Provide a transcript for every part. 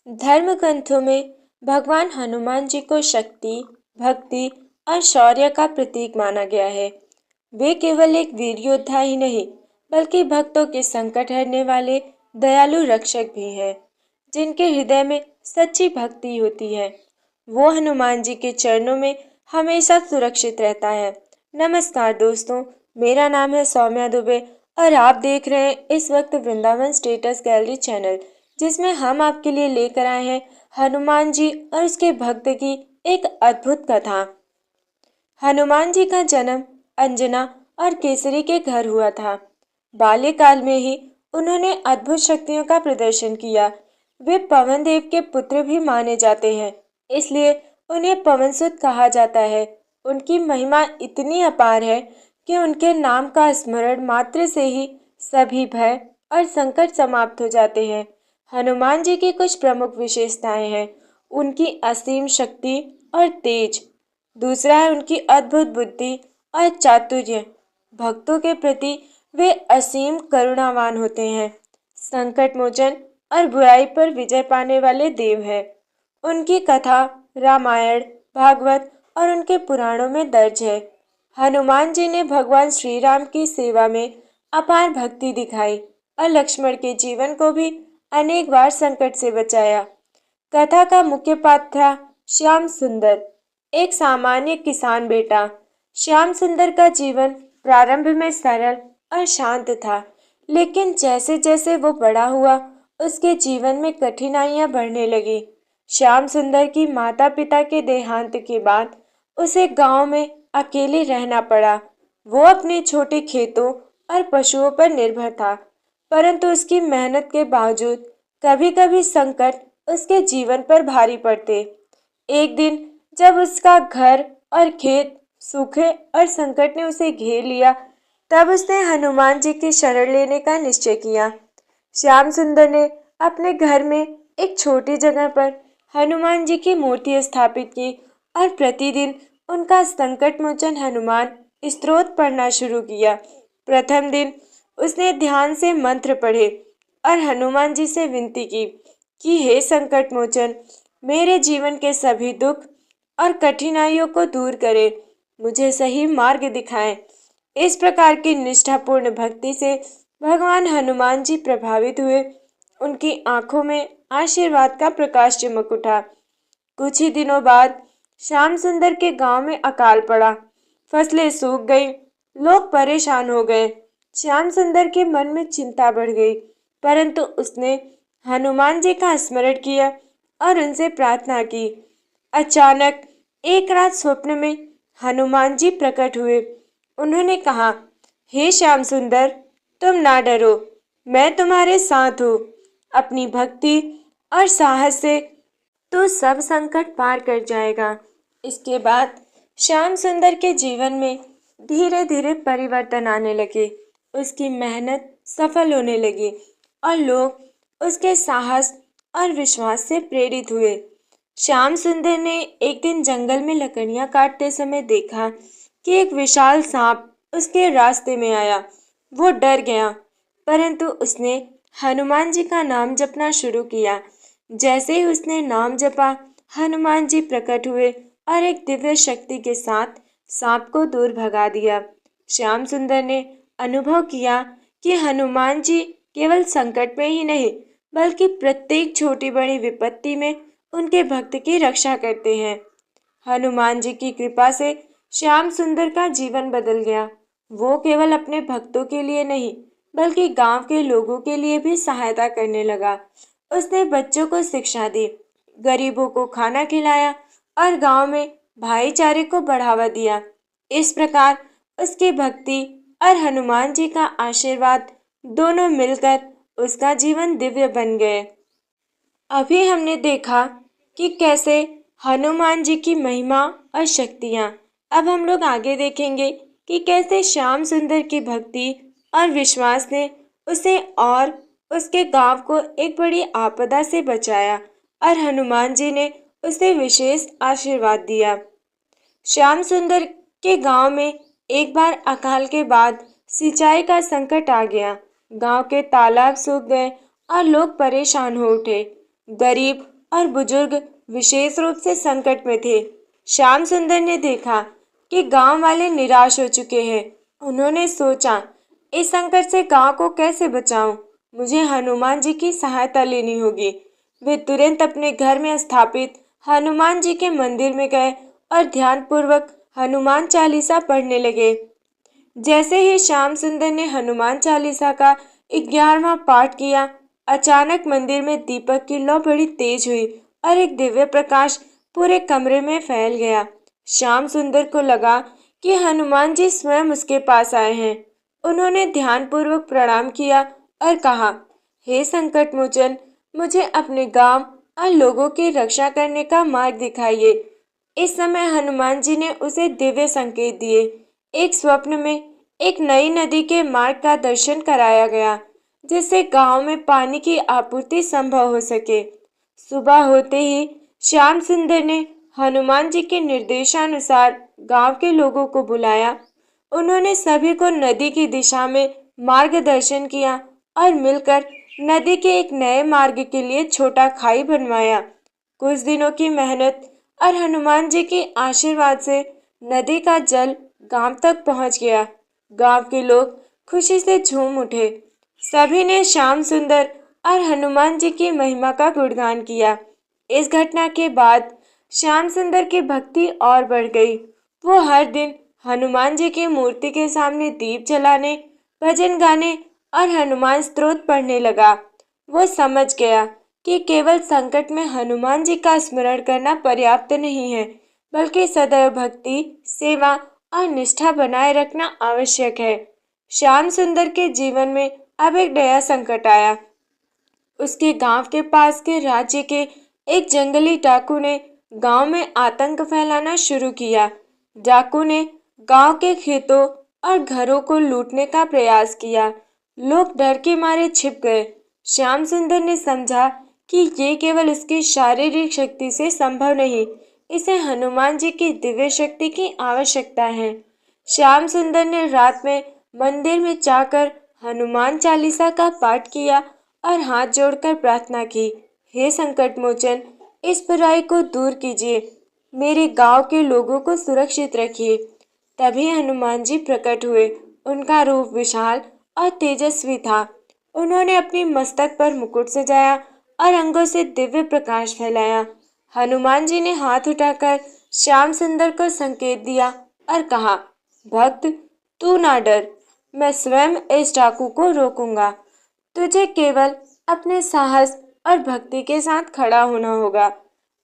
धर्म ग्रंथों में भगवान हनुमान जी को शक्ति, भक्ति और शौर्य का प्रतीक माना गया है। वे केवल एक वीर योद्धा ही नहीं, बल्कि भक्तों के संकट हरने वाले दयालु रक्षक भी हैं, जिनके हृदय में सच्ची भक्ति होती है। वो हनुमान जी के चरणों में हमेशा सुरक्षित रहता है। नमस्कार दोस्तों, मेरा नाम है सौम्या दुबे और आप देख रहे हैं इस वक्त वृंदावन स्टेटस गैलरी चैनल, जिसमें हम आपके लिए लेकर आए हैं हनुमान जी और उसके भक्त की एक अद्भुत कथा। हनुमान जी का जन्म अंजना और केसरी के घर हुआ था। बाल्यकाल में ही उन्होंने अद्भुत शक्तियों का प्रदर्शन किया। वे पवन देव के पुत्र भी माने जाते हैं, इसलिए उन्हें पवनसुत कहा जाता है। उनकी महिमा इतनी अपार है कि उनके नाम का स्मरण मात्र से ही सभी भय और संकट समाप्त हो जाते हैं। हनुमान जी की कुछ प्रमुख विशेषताएं हैं। उनकी असीम शक्ति और तेज। दूसरा है उनकी अद्भुत बुद्धि और चातुर्य। भक्तों के प्रति वे असीम करुणावान होते हैं। संकट मोचन और बुराई पर विजय पाने वाले देव हैं। उनकी कथा रामायण, भागवत और उनके पुराणों में दर्ज है। हनुमान जी ने भगवान श्री राम की सेवा में अपार भक्ति दिखाई और लक्ष्मण के जीवन को भी अनेक बार संकट से बचाया। कथा का मुख्य पात्र था श्याम सुंदर, एक सामान्य किसान बेटा। श्याम सुंदर का जीवन प्रारंभ में सरल और शांत था, लेकिन जैसे जैसे वो बड़ा हुआ, उसके जीवन में कठिनाइयां बढ़ने लगी। श्याम सुंदर की माता पिता के देहांत के बाद उसे गांव में अकेले रहना पड़ा। वो अपने छोटे खेतों और पशुओं पर निर्भर था, परंतु उसकी मेहनत के बावजूद कभी कभी संकट उसके जीवन पर भारी पड़ते। एक दिन जब उसका घर और खेत सूखे और संकट ने उसे घेर लिया, तब उसने हनुमान जी की शरण लेने का निश्चय किया। श्याम सुंदर ने अपने घर में एक छोटी जगह पर हनुमान जी की मूर्ति स्थापित की और प्रतिदिन उनका संकट मोचन हनुमान स्तोत्र पढ़ना शुरू किया। प्रथम दिन उसने ध्यान से मंत्र पढ़े और हनुमान जी से विनती की कि हे संकट मोचन, मेरे जीवन के सभी दुख और कठिनाइयों को दूर करे, मुझे सही मार्ग दिखाएं। इस प्रकार की निष्ठापूर्ण भक्ति से भगवान हनुमान जी प्रभावित हुए। उनकी आंखों में आशीर्वाद का प्रकाश चमक उठा। कुछ ही दिनों बाद श्याम सुंदर के गांव में अकाल पड़ा। फसलें सूख गई, लोग परेशान हो गए। श्याम सुंदर के मन में चिंता बढ़ गई, परंतु उसने हनुमान जी का स्मरण किया और उनसे प्रार्थना की। अचानक एक रात स्वप्न में हनुमान जी प्रकट हुए। उन्होंने कहा, हे श्याम सुंदर, तुम ना डरो, मैं तुम्हारे साथ हूँ। अपनी भक्ति और साहस से तो सब संकट पार कर जाएगा। इसके बाद श्याम सुंदर के जीवन में धीरे धीरे परिवर्तन आने लगे। उसकी मेहनत सफल होने लगी और लोग उसके साहस और विश्वास से प्रेरित हुए। श्याम सुंदर ने एक दिन जंगल में लकड़ियां काटते समय देखा कि एक विशाल सांप उसके रास्ते में आया। वो डर गया, परंतु उसने हनुमान जी का नाम जपना शुरू किया। जैसे ही उसने नाम जपा, हनुमान जी प्रकट हुए और एक दिव्य शक्ति के साथ सांप को दूर भगा दिया। श्याम सुंदर ने अनुभव किया कि हनुमान जी केवल संकट में ही नहीं, बल्कि प्रत्येक छोटी बड़ी विपत्ति में उनके भक्त की रक्षा करते हैं। हनुमान जी की कृपा से श्याम सुंदर का जीवन बदल गया। वो केवल अपने भक्तों के लिए नहीं, बल्कि गांव के लोगों के लिए भी सहायता करने लगा। उसने बच्चों को शिक्षा दी, गरीबों को खाना खिलाया और गांव में भाईचारे को बढ़ावा दिया। इस प्रकार उसकी भक्ति और हनुमान जी का आशीर्वाद दोनों मिलकर उसका जीवन दिव्य बन गए। अभी हमने देखा कि कैसे हनुमान जी की महिमा और शक्तियाँ। अब हम लोग आगे देखेंगे कि कैसे श्याम सुंदर की भक्ति और विश्वास ने उसे और उसके गांव को एक बड़ी आपदा से बचाया और हनुमान जी ने उसे विशेष आशीर्वाद दिया। श्याम सुंदर के गांव में एक बार अकाल के बाद सिंचाई का संकट आ गया। गांव के तालाब सूख गए और लोग परेशान हो उठे। गरीब और बुजुर्ग विशेष रूप से संकट में थे। श्याम सुंदर ने देखा कि गांव वाले निराश हो चुके हैं। उन्होंने सोचा, इस संकट से गांव को कैसे बचाऊं? मुझे हनुमान जी की सहायता लेनी होगी। वे तुरंत अपने घर में स्थापित हनुमान जी के मंदिर में गए और ध्यानपूर्वक हनुमान चालीसा पढ़ने लगे। जैसे ही श्याम सुंदर ने हनुमान चालीसा का 11वां पाठ किया, अचानक मंदिर में दीपक की लौ बड़ी तेज हुई और एक दिव्य प्रकाश पूरे कमरे में फैल गया। श्याम सुंदर को लगा कि हनुमान जी स्वयं उसके पास आए हैं। उन्होंने ध्यानपूर्वक प्रणाम किया और कहा, हे संकट मोचन, मुझे अपने गांव और लोगों की रक्षा करने का मार्ग दिखाइए। इस समय हनुमान जी ने उसे दिव्य संकेत दिए। एक स्वप्न में एक नई नदी के मार्ग का दर्शन कराया गया, जिससे गांव में पानी की आपूर्ति संभव हो सके। सुबह होते ही श्याम सुंदर ने हनुमान जी के निर्देशानुसार गांव के लोगों को बुलाया। उन्होंने सभी को नदी की दिशा में मार्गदर्शन किया और मिलकर नदी के एक नए मार्ग के लिए छोटा खाई बनवाया। कुछ दिनों की मेहनत और हनुमान जी के आशीर्वाद से नदी का जल गांव तक पहुंच गया। गांव के लोग खुशी से झूम उठे। सभी ने श्याम सुंदर और हनुमान जी की महिमा का गुणगान किया। इस घटना के बाद श्याम सुंदर की भक्ति और बढ़ गई। वो हर दिन हनुमान जी की मूर्ति के सामने दीप जलाने, भजन गाने और हनुमान स्तोत्र पढ़ने लगा। वो समझ गया कि केवल संकट में हनुमान जी का स्मरण करना पर्याप्त नहीं है, बल्कि सदैव भक्ति, सेवा और निष्ठा बनाए रखना आवश्यक है। श्याम सुंदर के जीवन में अब एक नया संकट आया। उसके गांव के पास के राज्य के एक जंगली डाकू ने गांव में आतंक फैलाना शुरू किया। डाकू ने गांव के खेतों और घरों को लूटने का प्रयास किया। लोग डर के मारे छिप गए। श्याम सुंदर ने समझा कि ये केवल उसकी शारीरिक शक्ति से संभव नहीं, इसे हनुमान जी की दिव्य शक्ति की आवश्यकता है। श्याम सुंदर ने रात में मंदिर में जाकर हनुमान चालीसा का पाठ किया और हाथ जोड़कर प्रार्थना की, हे संकट मोचन, इस बुराई को दूर कीजिए, मेरे गांव के लोगों को सुरक्षित रखिए। तभी हनुमान जी प्रकट हुए। उनका रूप विशाल और तेजस्वी था। उन्होंने अपनी मस्तक पर मुकुट सजाया और अंगों से दिव्य प्रकाश फैलाया। हनुमान जी ने हाथ उठाकर श्याम सुंदर को संकेत दिया और कहा, भक्त, तू ना डर, मैं स्वयं इस डाकू को रोकूंगा। तुझे केवल अपने साहस और भक्ति के साथ खड़ा होना होगा।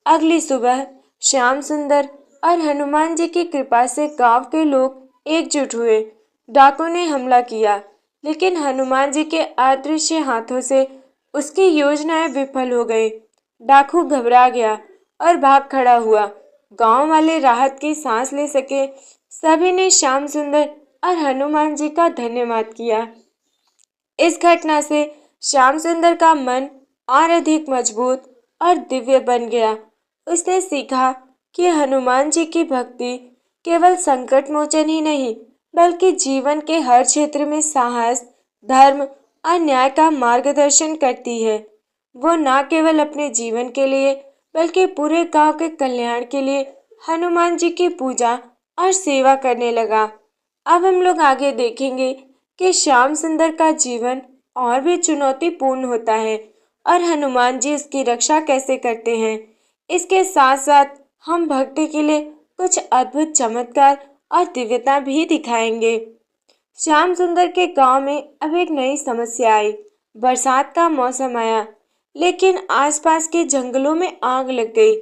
अगली सुबह श्याम सुंदर और हनुमान जी की कृपा से गांव के लोग एकजुट हुए। डाकू ने हमला किया, लेकिन हनुमान जी के अदृश्य हाथों से उसकी योजनाएं विफल हो गई। डाकू घबरा गया और भाग खड़ा हुआ। गांव वाले राहत की सांस ले सके। सभी ने श्याम सुंदर और हनुमान जी का धन्यवाद किया। इस घटना से श्याम सुंदर का मन और अधिक मजबूत और दिव्य बन गया। उसने सीखा कि हनुमान जी की भक्ति केवल संकट मोचन ही नहीं, बल्कि जीवन के हर क्षेत्र में साहस, धर्म और न्याय का मार्गदर्शन करती है। वो न केवल अपने जीवन के लिए, बल्कि पूरे गांव के कल्याण के लिए हनुमान जी की पूजा और सेवा करने लगा। अब हम लोग आगे देखेंगे कि श्याम सुंदर का जीवन और भी चुनौतीपूर्ण होता है और हनुमान जी उसकी रक्षा कैसे करते हैं। इसके साथ साथ हम भक्ति के लिए कुछ अद्भुत चमत्कार और दिव्यता भी दिखाएंगे। श्याम सुंदर के गांव में अब एक नई समस्या आई। बरसात का मौसम आया, लेकिन आसपास के जंगलों में आग लग गई।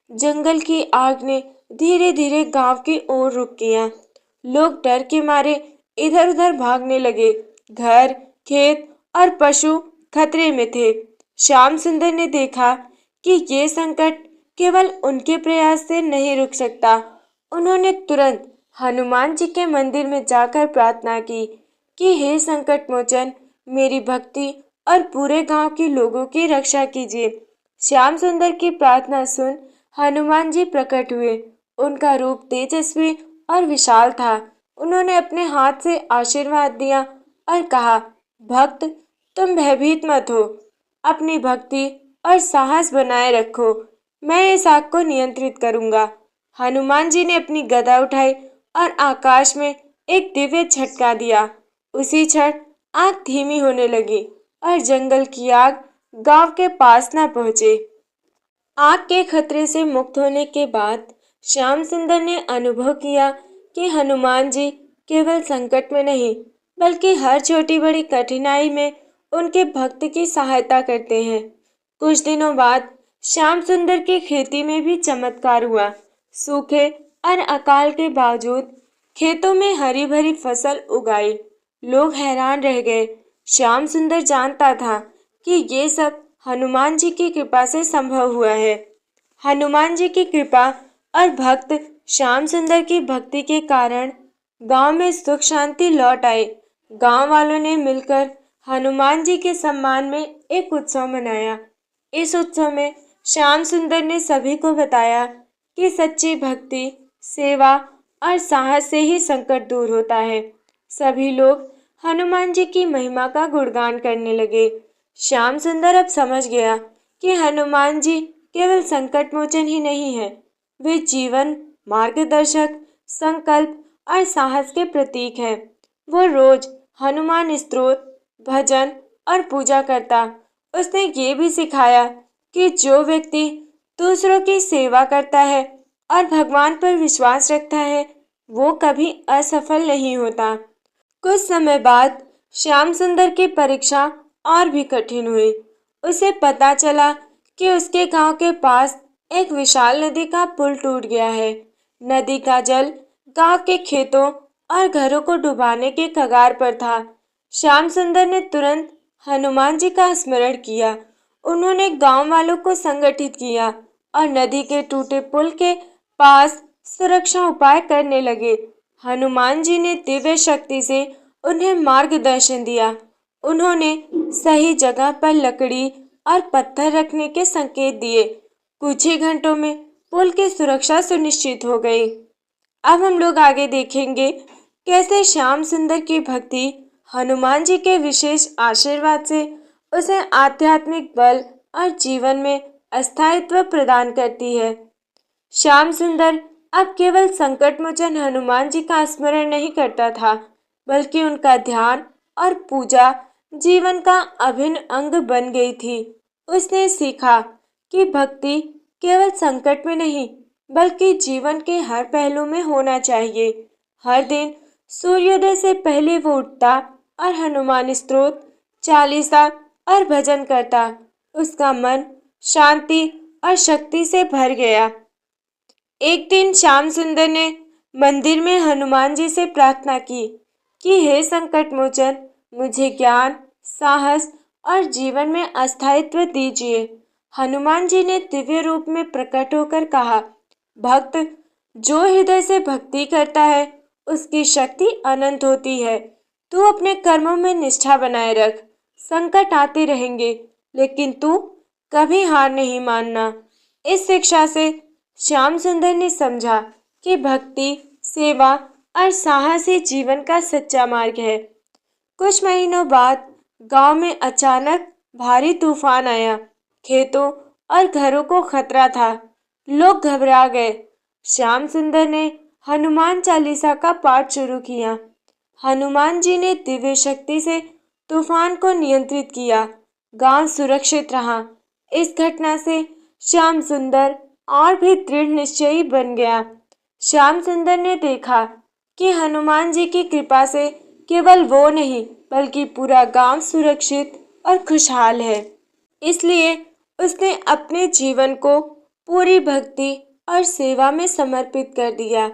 जंगल की आग ने धीरे धीरे गांव की ओर रुख किया। लोग डर के मारे इधर उधर भागने लगे। घर, खेत और पशु खतरे में थे। श्याम सुंदर ने देखा कि ये संकट केवल उनके प्रयास से नहीं रुक सकता। उन्होंने तुरंत हनुमान जी के मंदिर में जाकर प्रार्थना की कि हे संकट मोचन, मेरी भक्ति और पूरे गांव के लोगों की रक्षा कीजिए। श्याम सुंदर की प्रार्थना सुन हनुमान जी प्रकट हुए। उनका रूप तेजस्वी और विशाल था। उन्होंने अपने हाथ से आशीर्वाद दिया और कहा, भक्त, तुम भयभीत मत हो। अपनी भक्ति और साहस बनाए रखो। मैं इस आग को नियंत्रित करूंगा। हनुमान जी ने अपनी गदा उठाई और आकाश में एक दिव्य झटका दिया। उसी क्षण आग धीमी होने लगी और जंगल की आग गांव के पास न पहुंचे। आग के खतरे से मुक्त होने के बाद श्याम सुंदर ने अनुभव किया कि हनुमान जी केवल संकट में नहीं बल्कि हर छोटी बड़ी कठिनाई में उनके भक्त की सहायता करते हैं। कुछ दिनों बाद श्याम सुंदर की खेती में भी चमत्कार हुआ। सूखे और अकाल के बावजूद खेतों में हरी भरी फसल उगाई। लोग हैरान रह गए। श्याम सुंदर जानता था कि ये सब हनुमान जी की कृपा से संभव हुआ है। हनुमान जी की कृपा और भक्त श्याम सुंदर की भक्ति के कारण गांव में सुख शांति लौट आई। गांव वालों ने मिलकर हनुमान जी के सम्मान में एक उत्सव मनाया। इस उत्सव में श्याम सुंदर ने सभी को बताया कि सच्ची भक्ति, सेवा और साहस से ही संकट दूर होता है। सभी लोग हनुमान जी की महिमा का गुणगान करने लगे। श्याम सुंदर अब समझ गया कि हनुमान जी केवल संकट मोचन ही नहीं है, वे जीवन, मार्गदर्शक, संकल्प और साहस के प्रतीक हैं। वो रोज हनुमान स्तोत्र, भजन और पूजा करता। उसने ये भी सिखाया कि जो व्यक्ति दूसरों की सेवा करता है और भगवान पर विश्वास रखता है, वो कभी असफल नहीं होता। कुछ समय बाद श्याम सुंदर की परीक्षा और भी कठिन हुई। उसे पता चला कि उसके गांव के पास एक विशाल नदी का पुल टूट गया है। नदी का जल गांव के खेतों और घरों को डुबाने के कगार पर था। श्याम सुंदर ने तुरंत हनुमान जी का स्मरण किया। उन्होंने गांव वालों को संगठित किया और नदी के टूटे पुल के पास सुरक्षा उपाय करने लगे। हनुमान जी ने दिव्य शक्ति से उन्हें मार्गदर्शन दिया। उन्होंने सही जगह पर लकड़ी और पत्थर रखने के संकेत दिए। कुछ ही घंटों में पुल की सुरक्षा सुनिश्चित हो गई। अब हम लोग आगे देखेंगे कैसे श्याम सुंदर की भक्ति हनुमान जी के विशेष आशीर्वाद से उसे आध्यात्मिक बल और जीवन में अस्थायित्व प्रदान करती है। श्याम सुंदर अब केवल संकट मोचन हनुमान जी का स्मरण नहीं करता था, बल्कि उनका ध्यान और पूजा जीवन का अभिन्न अंग बन गई थी। उसने सीखा कि भक्ति केवल संकट में नहीं बल्कि जीवन के हर पहलू में होना चाहिए। हर दिन सूर्योदय से पहले वो उठता और हनुमान स्तोत्र, चालीसा और भजन करता। उसका मन शांति और शक्ति से भर गया। एक दिन श्याम सुंदर ने मंदिर में हनुमान जी से प्रार्थना की कि हे संकट मोचन, मुझे ज्ञान, साहस और जीवन में अस्थायित्व दीजिए। हनुमान जी ने दिव्य रूप में प्रकट होकर कहा, भक्त जो हृदय से भक्ति करता है उसकी शक्ति अनंत होती है। तू अपने कर्मों में निष्ठा बनाए रख। संकट आते रहेंगे लेकिन तू कभी हार नहीं मानना। इस शिक्षा से श्याम सुंदर ने समझा कि भक्ति, सेवा और साहस ही जीवन का सच्चा मार्ग है। कुछ महीनों बाद गांव में अचानक भारी तूफान आया। खेतों और घरों को खतरा था। लोग घबरा गए। श्याम सुंदर ने हनुमान चालीसा का पाठ शुरू किया। हनुमान जी ने दिव्य शक्ति से तूफान को नियंत्रित किया। गांव सुरक्षित रहा। इस घटना से श्याम सुंदर और भी दृढ़ निश्चयी बन गया। श्याम सुंदर ने देखा कि हनुमान जी की कृपा से केवल वो नहीं बल्कि पूरा गांव सुरक्षित और खुशहाल है। इसलिए उसने अपने जीवन को पूरी भक्ति और सेवा में समर्पित कर दिया।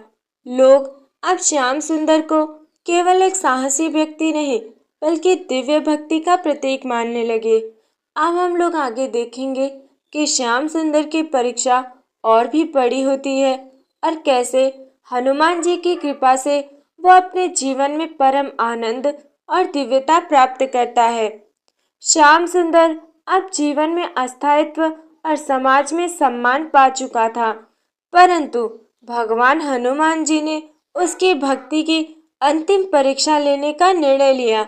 लोग अब श्याम सुंदर को केवल एक साहसी व्यक्ति नहीं बल्कि दिव्य भक्ति का प्रतीक मानने लगे। अब हम लोग आगे देखेंगे कि श्याम सुंदर की परीक्षा और भी बड़ी होती है और कैसे हनुमान जी की कृपा से वो अपने जीवन में परम आनंद और दिव्यता प्राप्त करता है। श्याम सुंदर अब जीवन में अस्थायित्व और समाज में सम्मान पा चुका था, परंतु भगवान हनुमान जी ने उसकी भक्ति की अंतिम परीक्षा लेने का निर्णय लिया।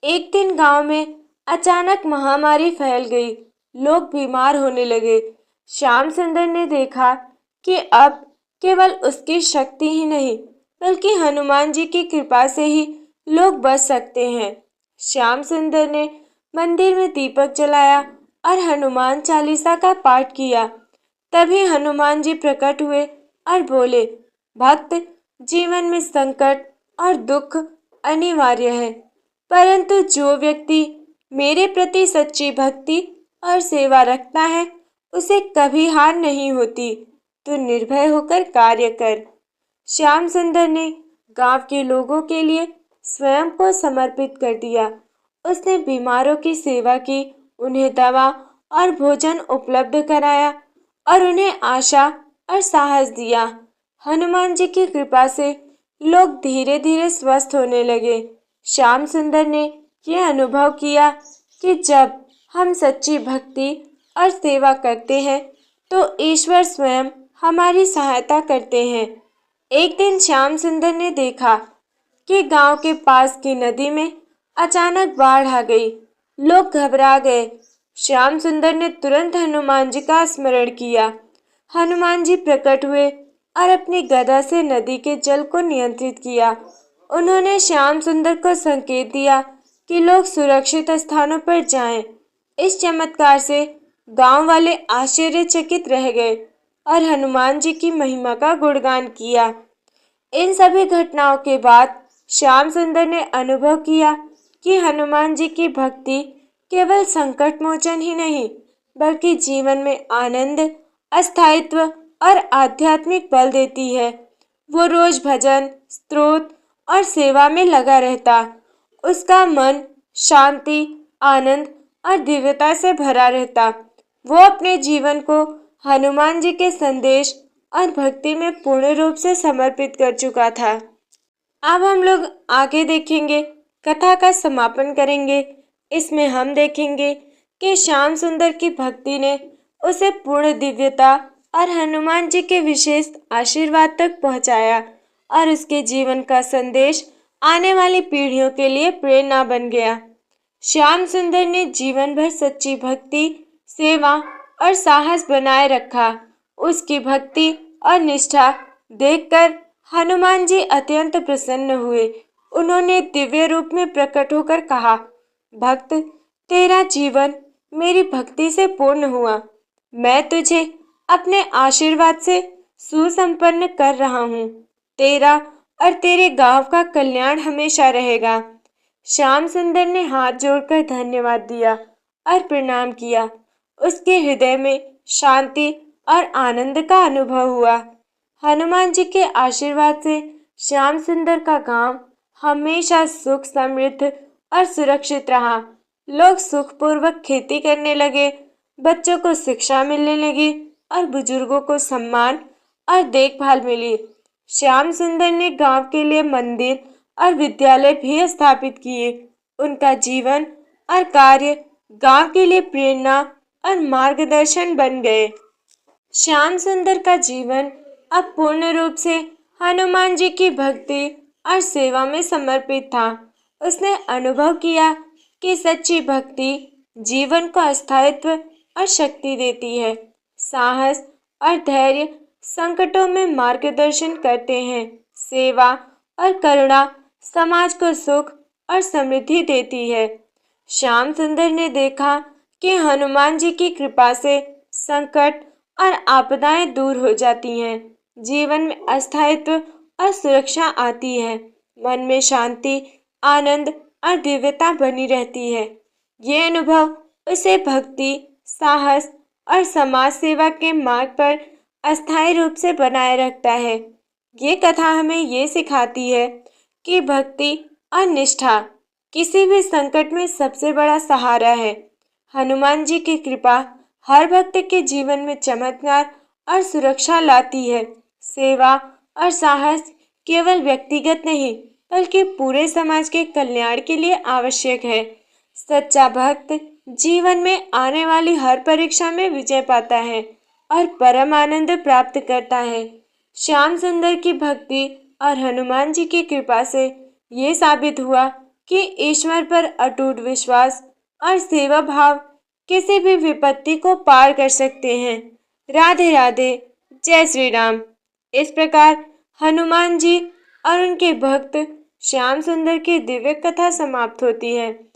एक दिन गांव में अचानक महामारी फैल गई। लोग बीमार होने लगे। श्याम सुंदर ने देखा कि अब केवल उसकी शक्ति ही नहीं बल्कि हनुमान जी की कृपा से ही लोग बच सकते हैं। श्याम सुंदर ने मंदिर में दीपक जलाया और हनुमान चालीसा का पाठ किया। तभी हनुमान जी प्रकट हुए और बोले, भक्त, जीवन में संकट और दुख अनिवार्य है, परंतु जो व्यक्ति मेरे प्रति सच्ची भक्ति और सेवा रखता है उसे कभी हार नहीं होती। तू निर्भय होकर कार्य कर। श्याम सुंदर ने गांव के लोगों के लिए स्वयं को समर्पित कर दिया। उसने बीमारों की सेवा की, उन्हें दवा और भोजन उपलब्ध कराया और उन्हें आशा और साहस दिया। हनुमान जी की कृपा से लोग धीरे धीरे स्वस्थ होने लगे। श्याम सुंदर ने यह अनुभव किया कि जब हम सच्ची भक्ति और सेवा करते हैं तो ईश्वर स्वयं हमारी सहायता करते हैं। एक दिन श्याम सुंदर ने देखा कि गांव के पास की नदी में अचानक बाढ़ आ गई। लोग घबरा गए। श्याम सुंदर ने तुरंत हनुमान जी का स्मरण किया। हनुमान जी प्रकट हुए और अपनी गदा से नदी के जल को नियंत्रित किया। उन्होंने श्याम सुंदर को संकेत दिया कि लोग सुरक्षित स्थानों पर जाएं। इस चमत्कार से गांव वाले आश्चर्यचकित रह गए और हनुमान जी की महिमा का गुणगान किया। इन सभी घटनाओं के बाद श्याम सुंदर ने अनुभव किया कि हनुमान जी की भक्ति केवल संकट मोचन ही नहीं बल्कि जीवन में आनंद, अस्थायित्व और आध्यात्मिक बल देती है। वो रोज भजन, स्तोत्र और सेवा में लगा रहता। उसका मन शांति, आनंद और दिव्यता से भरा रहता। वो अपने जीवन को हनुमान जी के संदेश और भक्ति में पूर्ण रूप से समर्पित कर चुका था। अब हम लोग आगे देखेंगे, कथा का समापन करेंगे। इसमें हम देखेंगे कि श्याम सुंदर की भक्ति ने उसे पूर्ण दिव्यता और हनुमान जी के विशेष आशीर्वाद तक पहुंचाया और उसके जीवन का संदेश आने वाली पीढ़ियों के लिए प्रेरणा बन गया। श्याम सुंदर ने जीवन भर सच्ची भक्ति, सेवा और साहस बनाए रखा। उसकी भक्ति और निष्ठा देखकर हनुमान जी अत्यंत प्रसन्न हुए। उन्होंने दिव्य रूप में प्रकट होकर कहा, भक्त, तेरा जीवन मेरी भक्ति से पूर्ण हुआ। मैं तुझे अपने आशीर्वाद से सुसंपन्न कर रहा हूँ। तेरा और तेरे गांव का कल्याण हमेशा रहेगा। श्याम सुंदर ने हाथ जोड़कर धन्यवाद दिया और प्रणाम किया। उसके हृदय में शांति और आनंद का अनुभव हुआ। हनुमान जी के आशीर्वाद से श्याम सुंदर का गांव हमेशा सुख, समृद्ध और सुरक्षित रहा। लोग सुखपूर्वक खेती करने लगे, बच्चों को शिक्षा मिलने लगी और बुजुर्गों को सम्मान और देखभाल मिली। श्याम सुंदर ने गांव के लिए मंदिर और विद्यालय भी स्थापित किए। उनका जीवन और कार्य गांव के लिए प्रेरणा और मार्गदर्शन बन गए। श्याम सुंदर का जीवन अब पूर्ण रूप से हनुमान जी की भक्ति और सेवा में समर्पित था। उसने अनुभव किया कि सच्ची भक्ति जीवन को स्थायित्व और शक्ति देती है। साहस और धैर्य संकटों में मार्गदर्शन करते हैं। सेवा और करुणा समाज को सुख और समृद्धि देती है। श्याम सुंदर ने देखा कि हनुमान जी की कृपा से संकट और आपदाएं दूर हो जाती हैं। जीवन में अस्थायित्व और सुरक्षा आती है। मन में शांति, आनंद और दिव्यता बनी रहती है। ये अनुभव उसे भक्ति, साहस और समाज सेवा के मार्ग पर अस्थायी रूप से बनाए रखता है। ये कथा हमें ये सिखाती है कि भक्ति और निष्ठा किसी भी संकट में सबसे बड़ा सहारा है। हनुमान जी की कृपा हर भक्त के जीवन में चमत्कार और सुरक्षा लाती है। सेवा और साहस केवल व्यक्तिगत नहीं बल्कि पूरे समाज के कल्याण के लिए आवश्यक है। सच्चा भक्त जीवन में आने वाली हर परीक्षा में विजय पाता है और परम आनंद प्राप्त करता है। श्याम सुंदर की भक्ति और हनुमान जी की कृपा से ये साबित हुआ कि ईश्वर पर अटूट विश्वास और सेवा भाव किसी भी विपत्ति को पार कर सकते हैं। राधे राधे, जय श्री राम। इस प्रकार हनुमान जी और उनके भक्त श्याम सुंदर की दिव्य कथा समाप्त होती है।